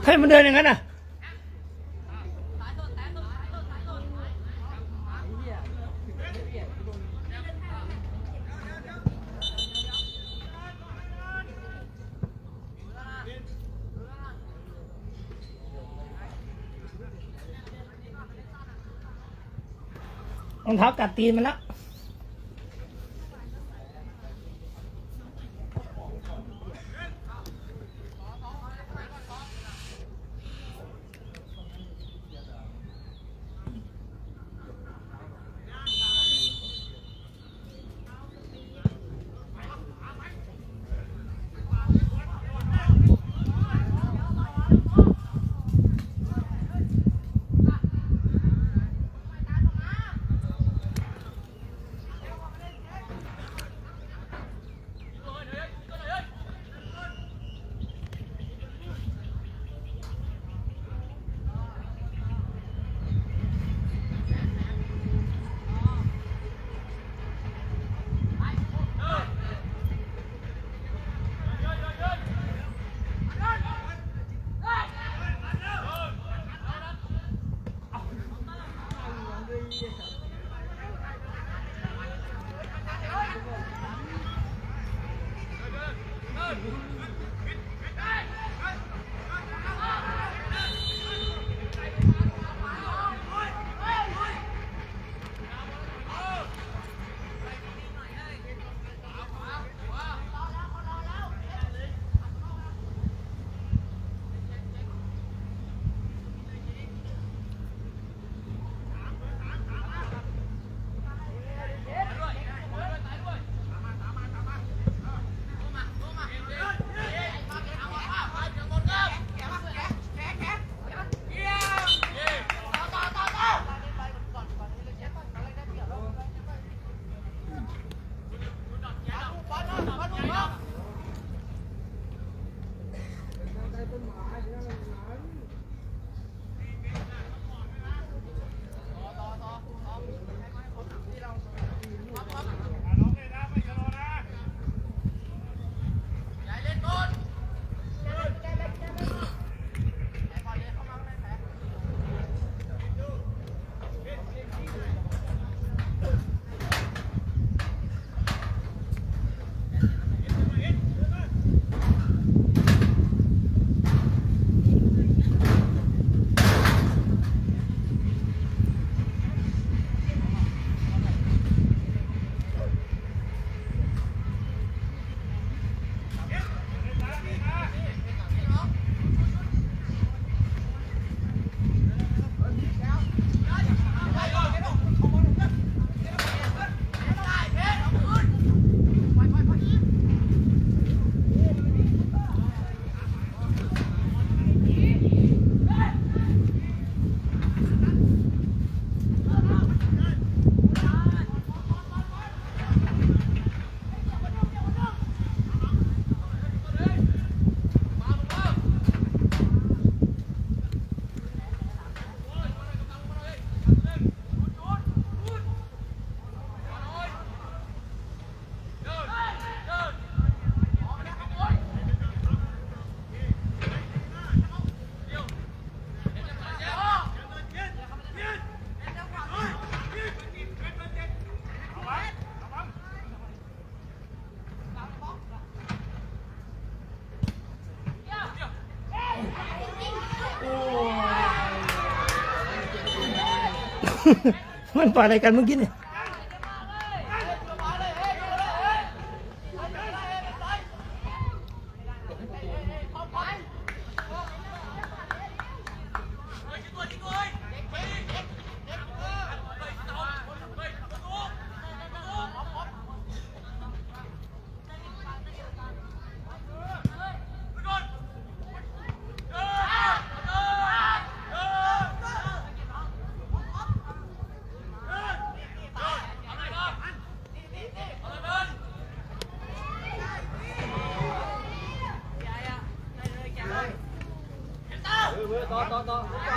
ให้มันเดินอย่างนั้นน่ะรองเท้ากัดตีนมันแล้วมันปล่อยอะไรกันเมื่อกี้เนี่ยต่อ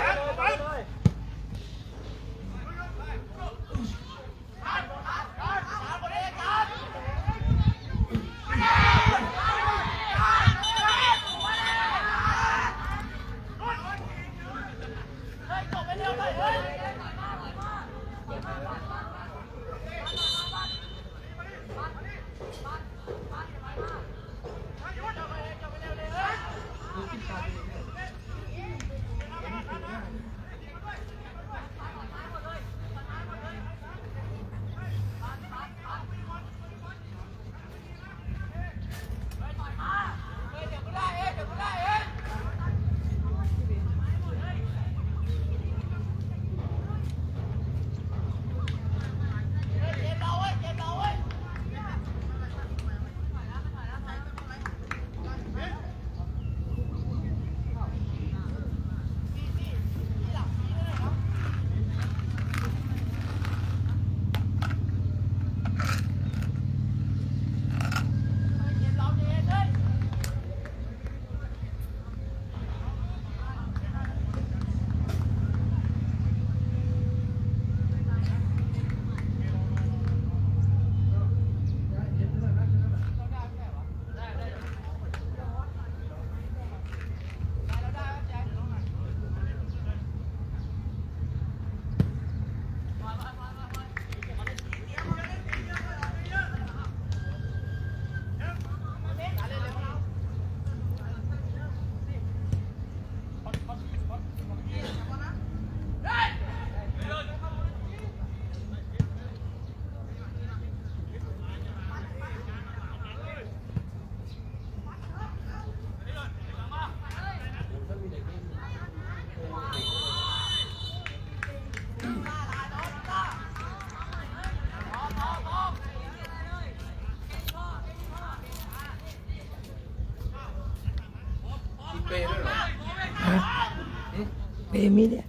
เปมีเนี่ย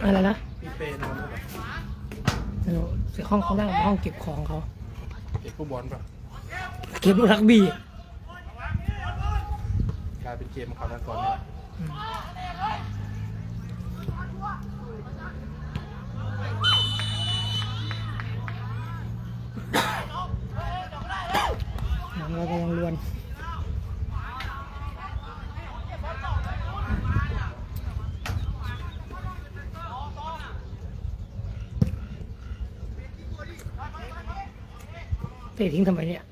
อะไรนะ มีเปย์นอนด้วยป่ะ ไม่รู้สิห้องเขานั่งห้องเก็บของเขา เก็บผู้บอลป่ะ เก็บลูกรักบี้ กลายเป็นเกมของเขาแล้วตอนนี้ น้ำเรากำลังล้วนเตะทิ้งทำไมเนี่ย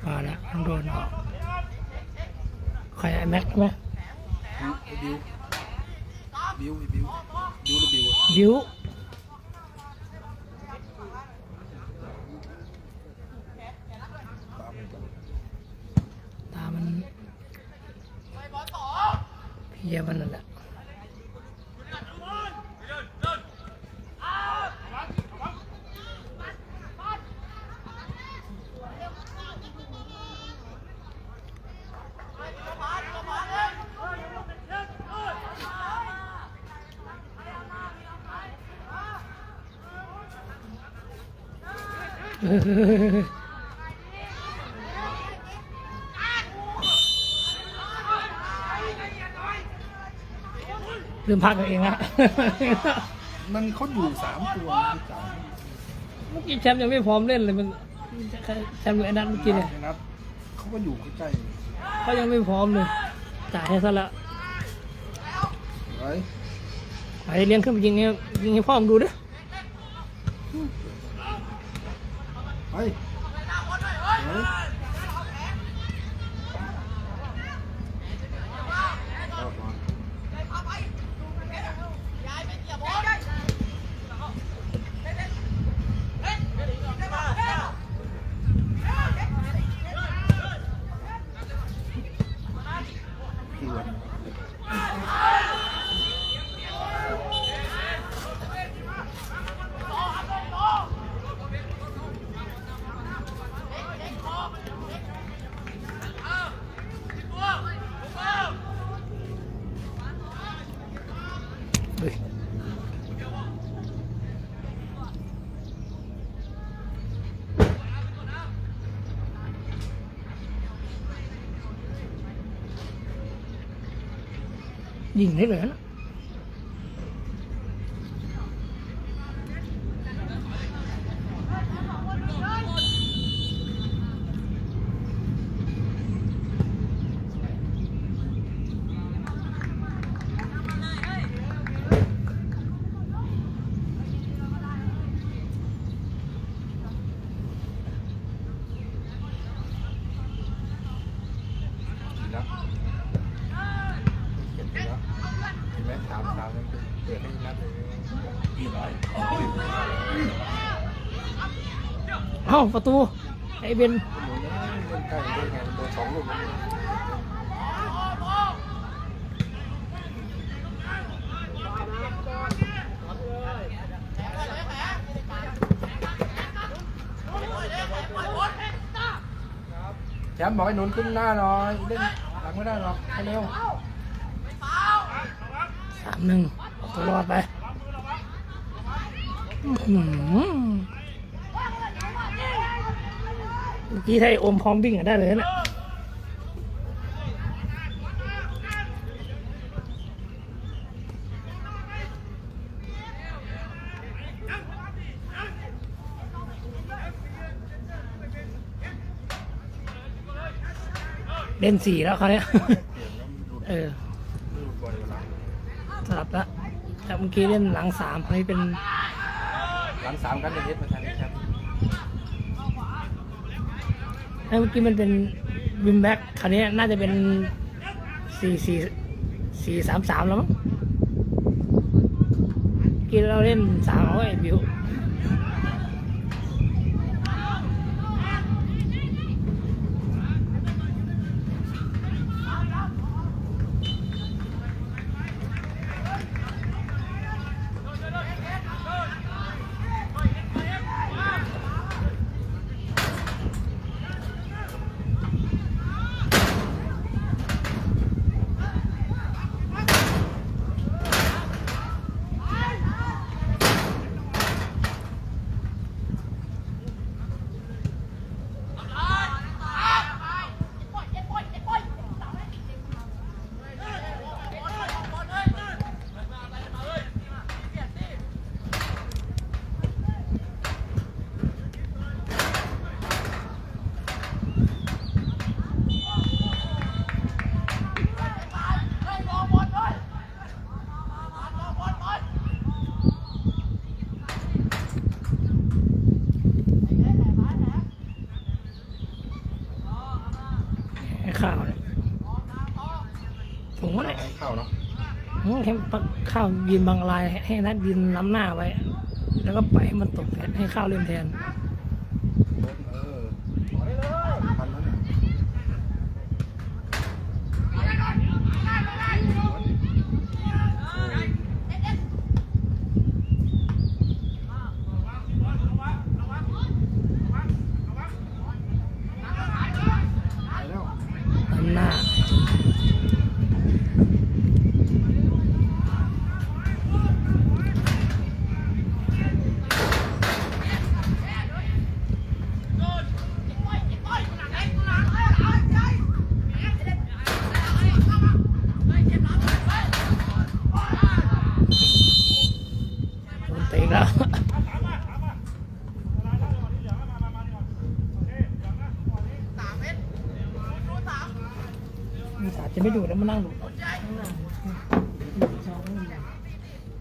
มาแล้วต้องโดนออกใครไอ้แม็กใช่ไหม บิวบิวบิวบิวหรือบิว บิวตามันเพียมันนั่นแหละลืมพักตัวเองละ มันเขาอยู่3 ตัวที่จ่าย เมื่อกี้แชมป์ยังไม่พร้อมเล่นเลยมันแชมป์ไอ้นัทเมื่อกี้เนี่ย นัดเขาก็อยู่ใกล้ เขายังไม่พร้อมเลยจ่ายให้ซะละ ๆไว้ ไปเลี้ยงขึ้นไปยิงให้พ่อมึงดูดิ ไปไว้คือ เฮ้ยยิงได้เลยนะแล้วเก็บไปแล้วเห็นไหมถามมันเปิดให้นัดเลยกี่ร้อย เอ้าประตูไอ้เบน หนูเล่นใกล้ได้ไงโดน2 ลูกแล้วแชมป์บอกให้หนุนขึ้นหน้าหน่อยเล่นหลังไม่ได้หรอกให้เร็ว 3-1ตัวรอดไปอื้อหือเมื่อกี้ถ้าไอ้โอมพร้อมวิ่งอะได้เลยนะเล่น4แล้วเขาวเนี้ย เปลี่ยนแล้วมันหลุด เออ หลุดบ่อยเวลา สลับละจากเมื่อกี้เล่นหลัง3คราวนี้เป็น หลัง3กันจะเฮ็ดมาทันแชมป์ เมื่อกี้มันเป็นวิมแบ็กคราวนี้น่าจะเป็น4-3-3แล้วมั้งกินเราเล่น3เอาไอ้บิวข้าวเนี่ยถุงอะไร เข้าเนาะ ให้ข้าวยืนบางลายให้นัดยืนล้ำหน้าไว้ แล้วก็ปล่อยให้มันตกแทนให้ข้าวเล่นแทน พันนั้นแล้ว ล้ำหน้าโดนเตะแล้วมีสาจะไม่ดูแล้วมานั่งดู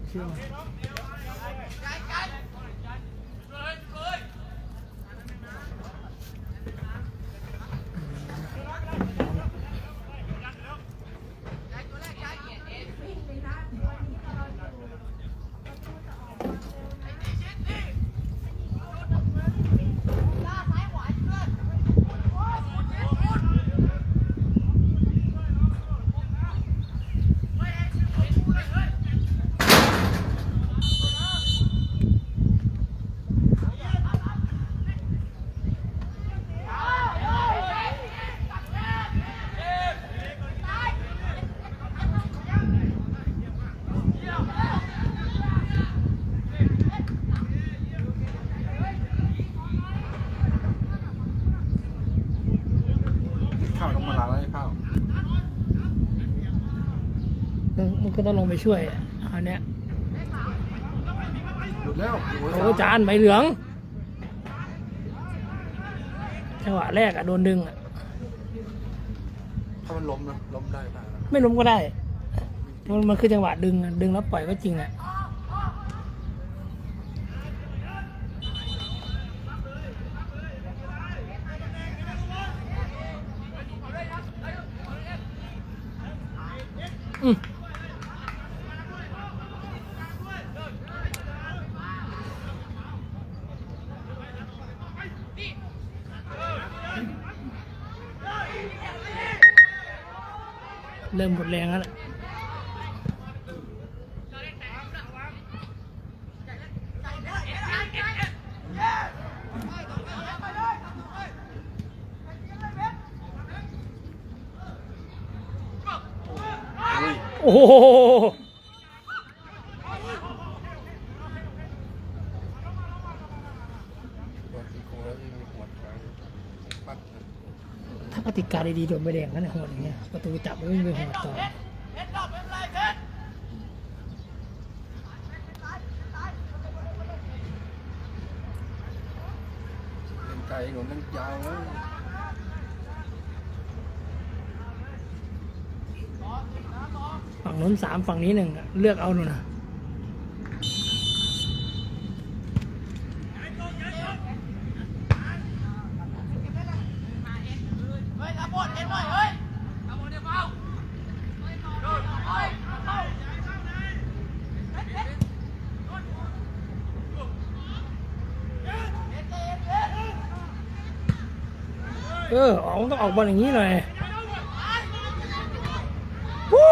เชื่อไหมข้าวต้องมาล้างแล้วข้าว มันก็ต้องลงไปช่วยอันเนี้ย หลุดแล้ว โอ้จานใบเหลืองจังหวะแรกอะโดนดึงอะ ถ้ามันล้มนะล้มได้ป่ะ ไม่ล้มก็ได้มันคือจังหวะดึงอะดึงแล้วปล่อยก็จริงอะเริ่มหมดแรงแล้วล่ะโอ้โห ถ้ากติกาดีๆโดนใบแดงนั่นแหละหัวอย่างเงี้ยประตูจับแล้ววิ่งไปหัวต่อ ไก่หนุนนั่งยาวแล้ว ฝั่งนู้น3ฝั่งนี้1เลือกเอาหนูนะ ต้องออกบอลอย่างนี้หน่อยวู้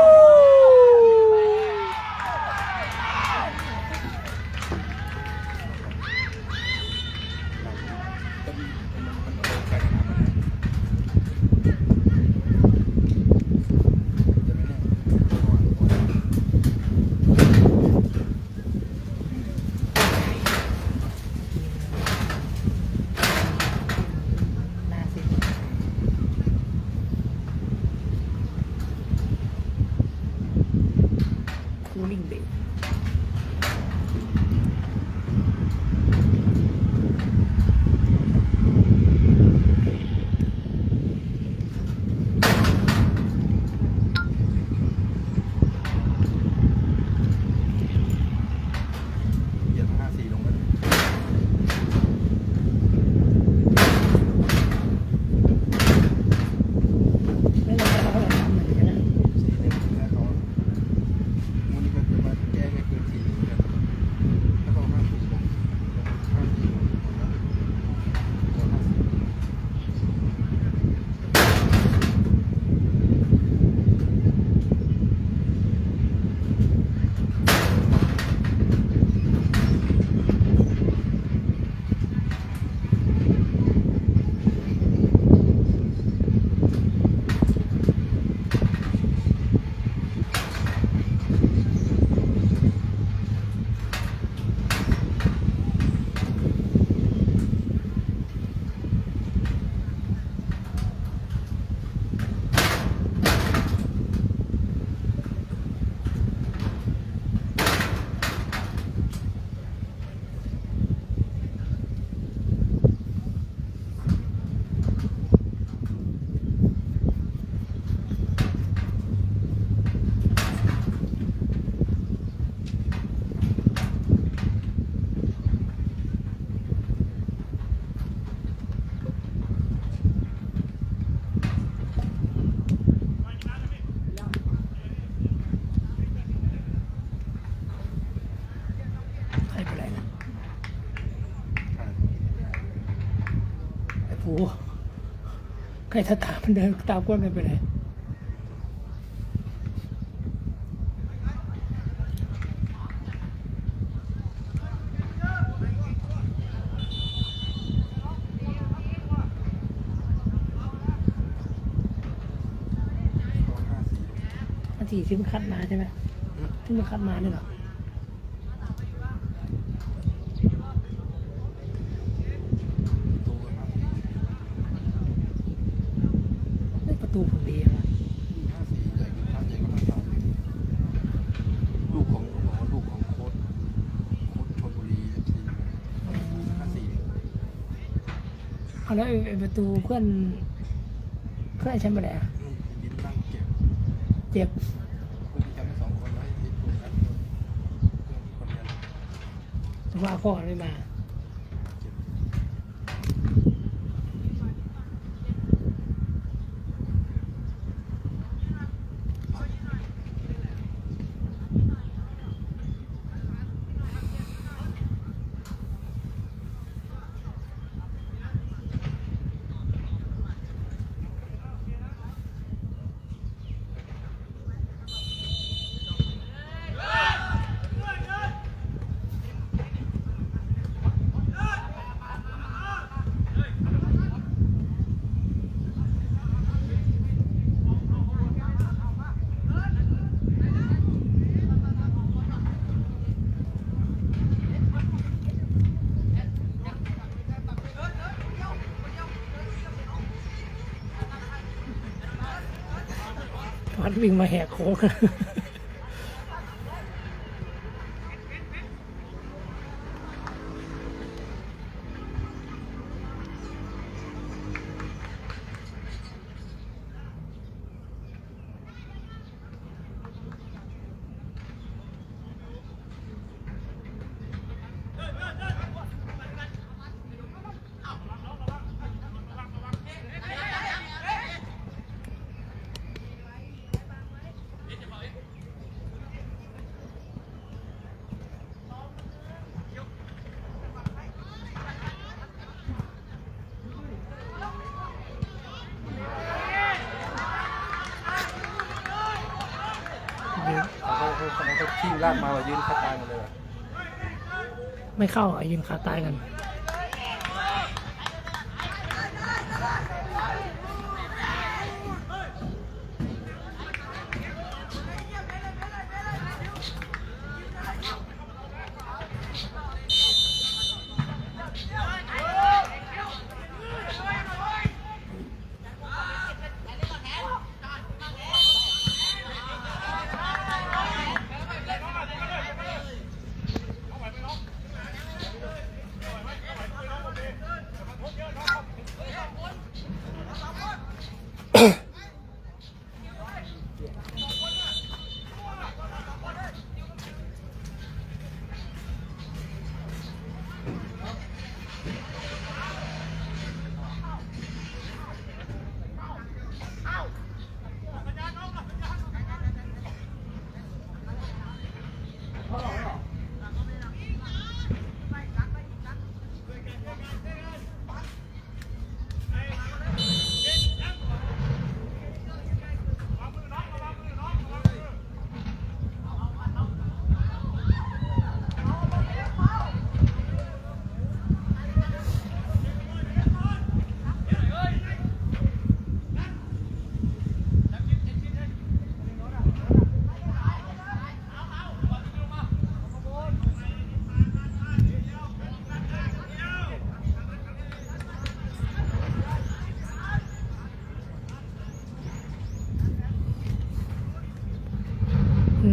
คูลิ่งเบรกเหยียบ54ลงไปไม่ต้องไปเขาทำเหมือนกันนะ 4เนี่ยแค่เขาวันนี้ก็จะมาแก้แค่เกิน4เหมือนกันถ้าเขา54ลง54ลงใครเป็นไรนะไอ้ผูใครถ้าตามมันเดินตามกล้วยไม่เป็นไรนาทีที่มันคัดมาใช่ไหมที่มันคัดมาเนี่ยเหรอไม่ประตูผมดีอะ ลูกของลูกของโค้ชชลบุรี54 เอาแล้วไอ้ประตูเพื่อนไอ้แชมป์ไปไหนอะ บินนั่งเก็บ เจ็บ ผู้ที่แชมป์2 คนไว้ที่ถูกนัดคนเดียว แต่ว่าพ่อไม่มาพัดวิ่งมาแหกโค้ง เขาชิงลากมาว่ายืนคาตายหมดเลยว่ะ ไม่เข้าอ่ะยืนขาตายกัน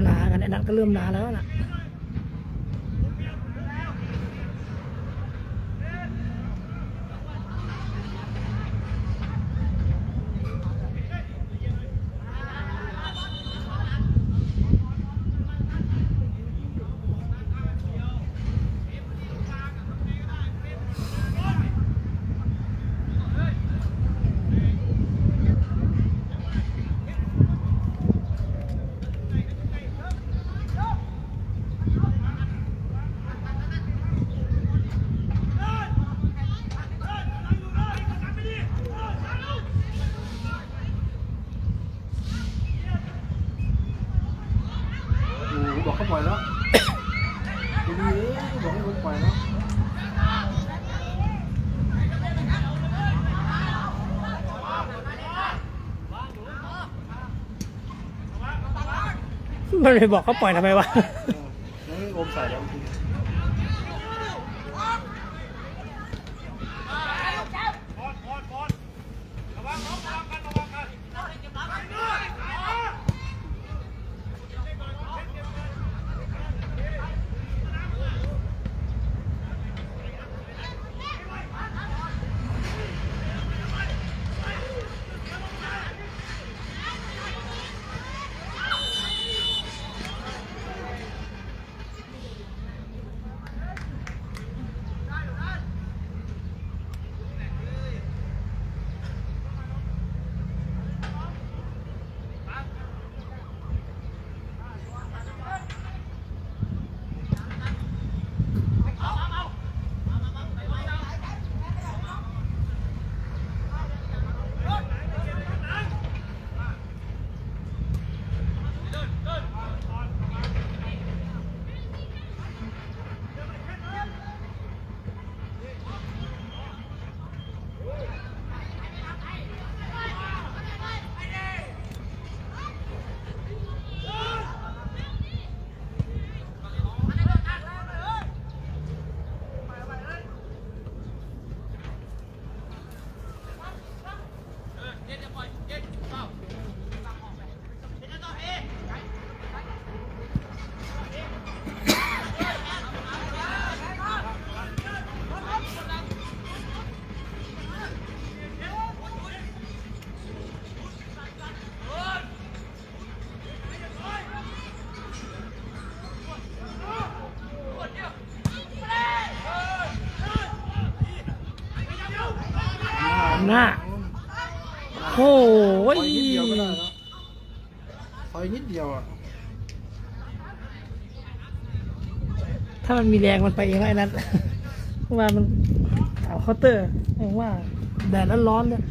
ลากันไอ้นัทก็เริ่มลาแล้วน่ะบอกเขาปล่อยแล้วดีเลยบอกให้มันปล่อยแล้วมันเลยบอกเขาปล่อยทำไมวะ แล้วอมใส่แล้วทีหน้าโอ้ย ถอยนิดเดียวก็ได้แล้วถอยนิดเดียวอ่ะ ถ้ามันมีแรงมันไปเองไอ้นัท ว่ามันเอาเคาน์เตอร์เองว่าแดดร้อนๆเนี่ย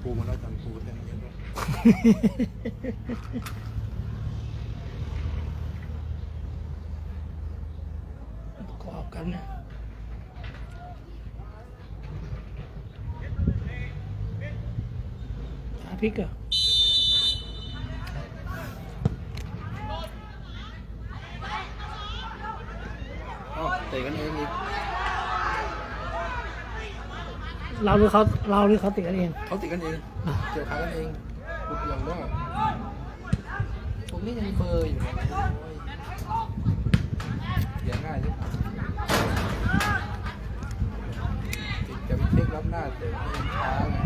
ปูมาแล้วจังปูแทนกันด้วย ประกอบกันนะขาพริกเหรอ เตะกันเองอีก เราหรือเขาติดกันเอง เขาติดกันเองเกี่ยวขากันเองบุกอย่างว่าผมนี่ยังเบอร์อยู่เลยเสียง่ายเลยติดกับเช็ครับหน้าเตะช้าไง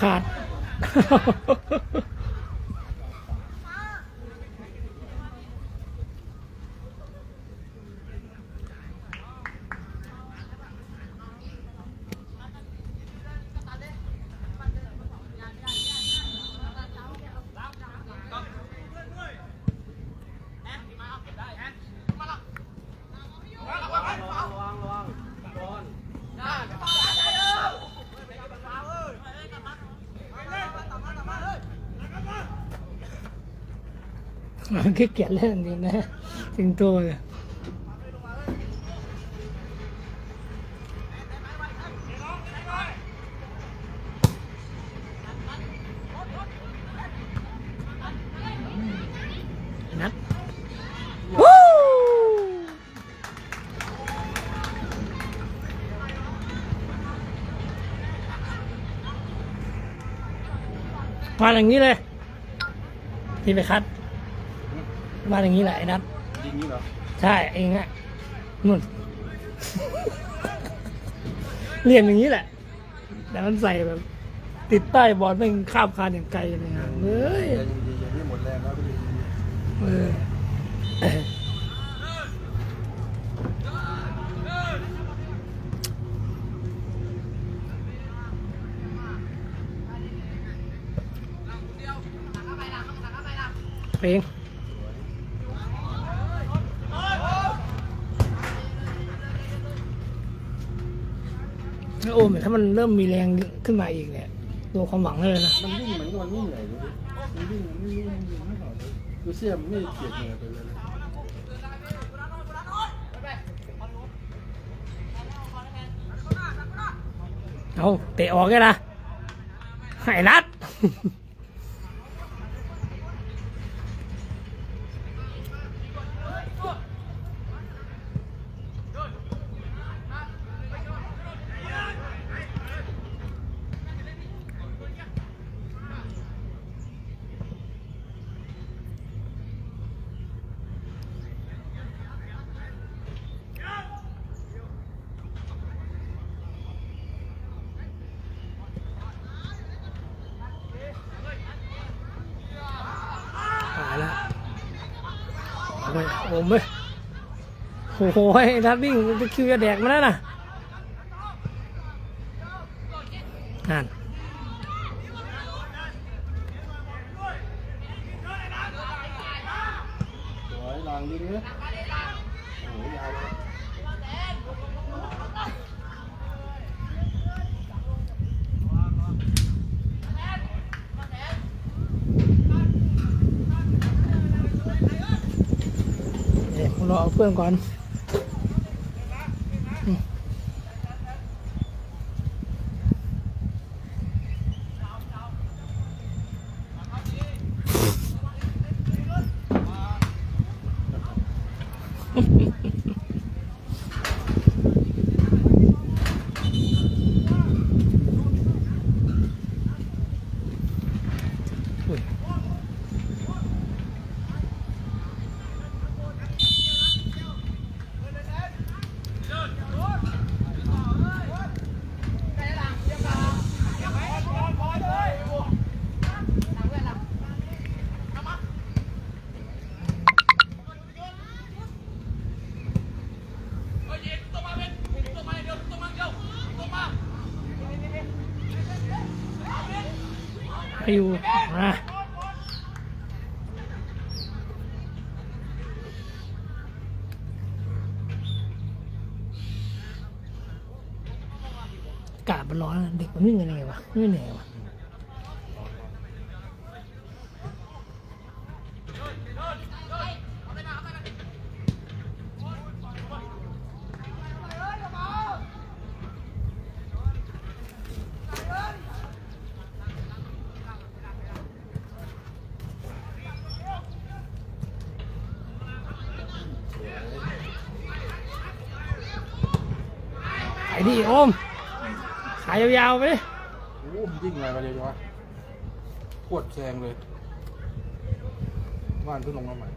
ขาด มันขี้เกียจเล่นจริงนะสิงโตเนี่ยนัดวู้มาอย่างนี้เลยที่ไปคัดมาอย่างนี้แหละไอ้นัท ยิงนี้เหรอ ใช่เองอะนุ่น เรียนอย่างนี้แหละแต่มันใส่แบบ ติดใต้บอลไม่ข้ามคานอย่างไกลเลยนะเฮ้ย อย่างนี้หมดแรงแล้วก็ยิง เออเพลงโอ้มถ้ามันเริ่มมีแรงขึ้นมาอีกเนี่ยตัวความหวังเลยนะ มันวิ่งเหมือนกับมันวิ่งเหนื่อยดูดิมันวิ่งไม่หอดเลยดูเสียมไม่เกียดเหนื่อยไปเลย เอาเตะออกไงนะไอ้นัด ตายแล้วโอ้ยโอ้ยโอ้โหนัดวิ่งจะคิวจะแดกมาแล้วนะนั่น สวยลางดีดิโอ้โหยาวเลย เดี๋ยวรอเอาเพื่อนก่อนอุ้ย ให้อยู่มาอากาศมันร้อนเด็กมันวิ่งกันยังไงวะไม่เหนื่อยวะไอ้นี่โอมขายยาวๆไปดิ โอ้ยิ่งอะไรมาเลยวะปวดแซงเลยบ้านเพิ่งลงมาใหม่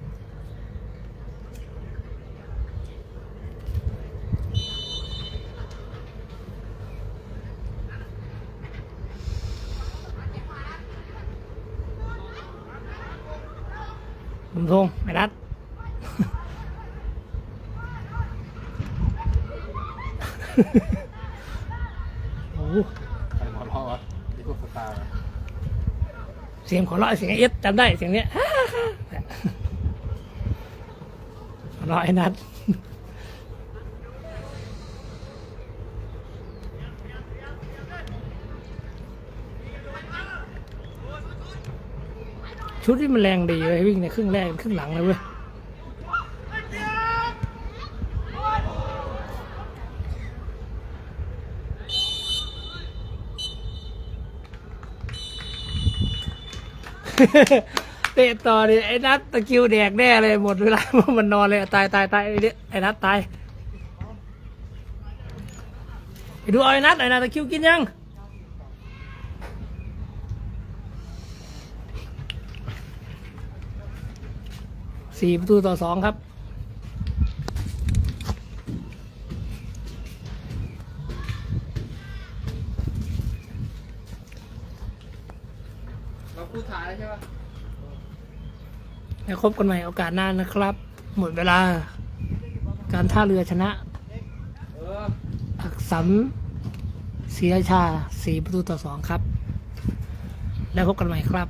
บุญทงไม่รัด โอ้โห ใครหัวเราะวะนี่พวกสตาร์ เสียงของเราะเสียงเอสจำได้เสียงเนี้ย หัวเราะไอ้นัทชุดที่มันแรงดีเลยวิ่งในครึ่งแรกครึ่งหลังเลยเว้ย เตะต่อดิไอ้นัทตะคริวแดกแน่เลยหมดเวลา มันนอนเลยตายไอ้เนี่ยไอ้นัทตายไปดูเอาไอ้นัทตะคริวกินยัง4-2ครับเราพูดถ่ายใช่ปะ แล้วคบกันใหม่โอกาสหน้านะครับ หมดเวลาการท่าเรือชนะอักษรศรีราชา4-2ครับแล้วพบกันใหม่ครับ